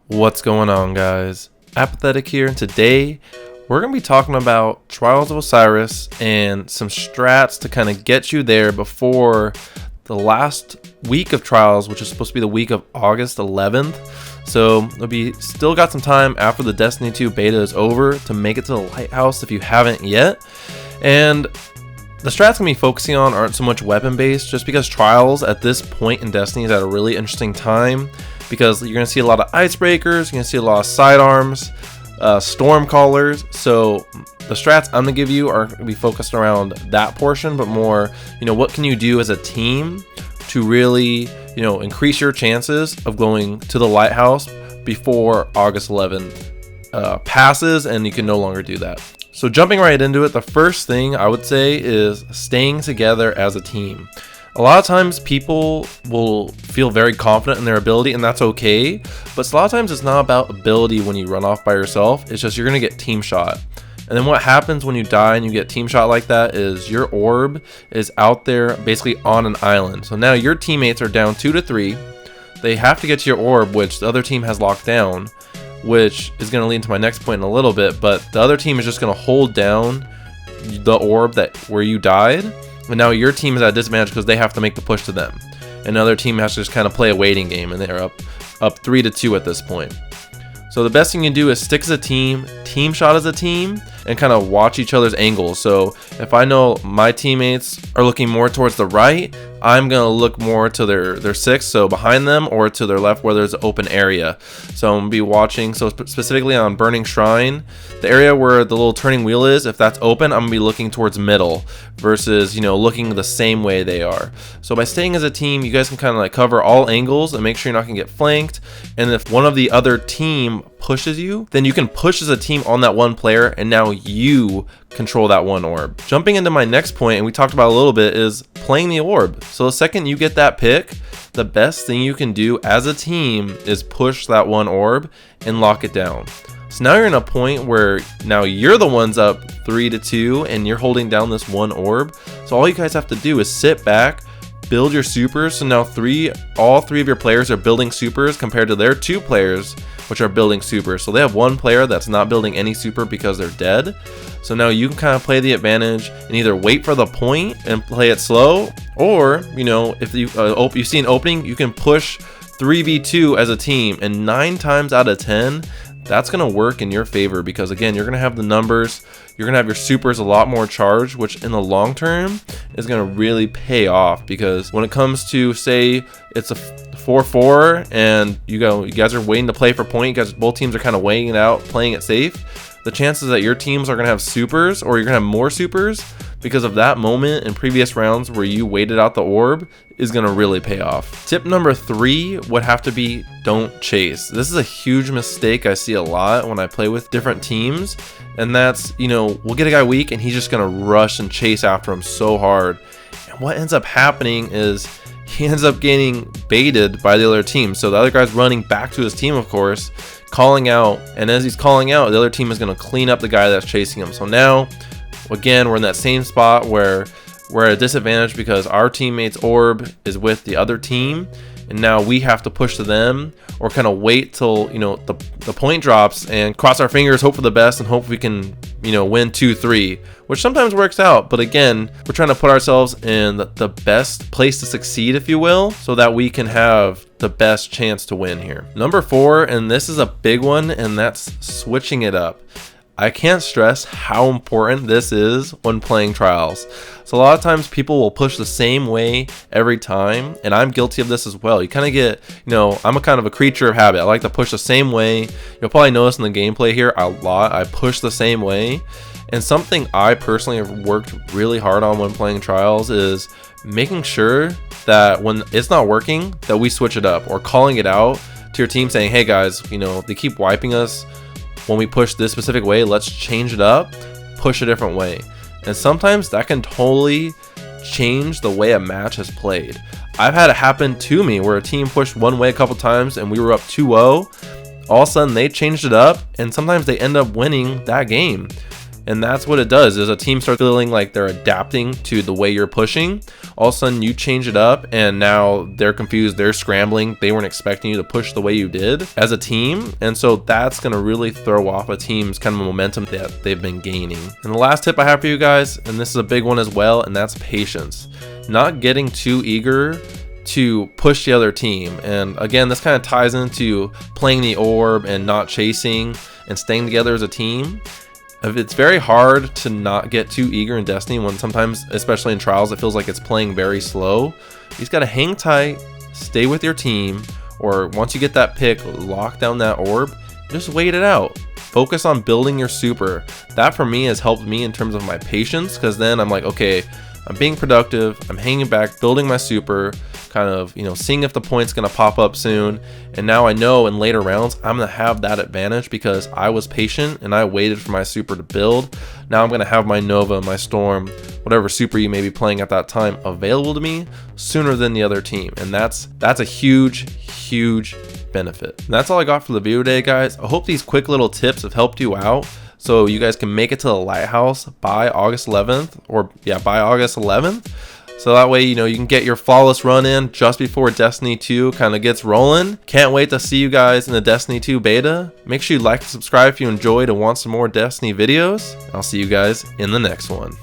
What's going on, guys? Apathetic here, and today we're going to be talking about Trials of Osris and some strats to kind of get you there before the last week of Trials, which is supposed to be the week of August 11th. So it'll be still got some time after the Destiny 2 beta is over to make it to the Lighthouse if you haven't yet. And the strats I'm going to be focusing on aren't so much weapon based, just because Trials at this point in Destiny is at a really interesting time, because you're going to see a lot of icebreakers, you're going to see a lot of sidearms, storm callers. So the strats I'm going to give you are going to be focused around that portion, but more, what can you do as a team to really, increase your chances of going to the Lighthouse before August 11th passes and you can no longer do that. So jumping right into it, the first thing I would say is staying together as a team. A lot of times people will feel very confident in their ability, and that's okay, but a lot of times it's not about ability when you run off by yourself. It's just you're going to get team shot. And then what happens when you die and you get team shot like that is your orb is out there basically on an island. So now your teammates are down 2 to 3. They have to get to your orb, which the other team has locked down, which is going to lead to my next point in a little bit, but the other team is just going to hold down the orb where you died. And now your team is at a disadvantage because they have to make the push to them. Another team has to just kind of play a waiting game, and they're up 3 to 2 at this point. So the best thing you can do is stick as a team shot as a team, and kind of watch each other's angles. So if I know my teammates are looking more towards the right, I'm going to look more to their 6, so behind them, or to their left where there's an open area. So I'm going to be watching, so specifically on Burning Shrine, the area where the little turning wheel is, if that's open, I'm going to be looking towards middle versus, looking the same way they are. So by staying as a team, you guys can kind of like cover all angles and make sure you're not going to get flanked. And if one of the other team pushes you, then you can push as a team on that one player, and now you control that one orb. Jumping into my next point, and we talked about a little bit, is playing the orb. So the second you get that pick, the best thing you can do as a team is push that one orb and lock it down. So now you're in a point where now you're the ones up 3 to 2 and you're holding down this one orb. So all you guys have to do is sit back, build your supers. So now all three of your players are building supers compared to their 2 players which are building supers. So they have one player that's not building any super because they're dead. So now you can kind of play the advantage and either wait for the point and play it slow, or if you see an opening, you can push 3v2 as a team, and 9 times out of 10 that's going to work in your favor, because again, you're going to have the numbers, you're going to have your supers a lot more charged, which in the long term is going to really pay off. Because when it comes to, say it's a 4-4 and you guys are waiting to play for point, both teams are kind of weighing it out, playing it safe, the chances that your teams are going to have supers, or you're going to have more supers because of that moment in previous rounds where you waited out the orb, is going to really pay off. Tip number 3 would have to be don't chase. This is a huge mistake I see a lot when I play with different teams, and that's, we'll get a guy weak and he's just going to rush and chase after him so hard. And what ends up happening is he ends up getting baited by the other team. So the other guy's running back to his team, of course, calling out, and as he's calling out, the other team is going to clean up the guy that's chasing him. So now, again, we're in that same spot where we're at a disadvantage because our teammate's orb is with the other team, and now we have to push to them, or kind of wait till the point drops and cross our fingers, hope for the best, and hope we can win 2-3, which sometimes works out. But again, we're trying to put ourselves in the best place to succeed, if you will, so that we can have the best chance to win here. Number 4, and this is a big one, and that's switching it up. I can't stress how important this is when playing Trials. So a lot of times people will push the same way every time, and I'm guilty of this as well. You kind of get, I'm a kind of a creature of habit. I like to push the same way. You'll probably notice in the gameplay here a lot, I push the same way. And something I personally have worked really hard on when playing Trials is making sure that when it's not working, that we switch it up, or calling it out to your team saying, hey guys, they keep wiping us when we push this specific way, let's change it up, push a different way. And sometimes that can totally change the way a match has played. I've had it happen to me where a team pushed one way a couple times and we were up 2-0. All of a sudden they changed it up, and sometimes they end up winning that game. And that's what it does, is a team starts feeling like they're adapting to the way you're pushing. All of a sudden you change it up and now they're confused, they're scrambling, they weren't expecting you to push the way you did as a team. And so that's going to really throw off a team's kind of momentum that they've been gaining. And the last tip I have for you guys, and this is a big one as well, and that's patience. Not getting too eager to push the other team. And again, this kind of ties into playing the orb and not chasing and staying together as a team. It's very hard to not get too eager in Destiny when sometimes, especially in Trials, it feels like it's playing very slow. You just gotta hang tight, stay with your team, or once you get that pick, lock down that orb, just wait it out. Focus on building your super. That for me has helped me in terms of my patience, because then I'm like, okay, I'm being productive, I'm hanging back, building my super, kind of, seeing if the point's gonna pop up soon. And now I know in later rounds, I'm gonna have that advantage because I was patient and I waited for my super to build. Now I'm gonna have my Nova, my Storm, whatever super you may be playing at that time available to me sooner than the other team. And that's a huge benefit. And that's all I got for the video today, guys. I hope these quick little tips have helped you out, so you guys can make it to the Lighthouse by August 11th, by August 11th. So that way, you can get your flawless run in just before Destiny 2 kind of gets rolling. Can't wait to see you guys in the Destiny 2 beta. Make sure you like and subscribe if you enjoyed and want some more Destiny videos. I'll see you guys in the next one.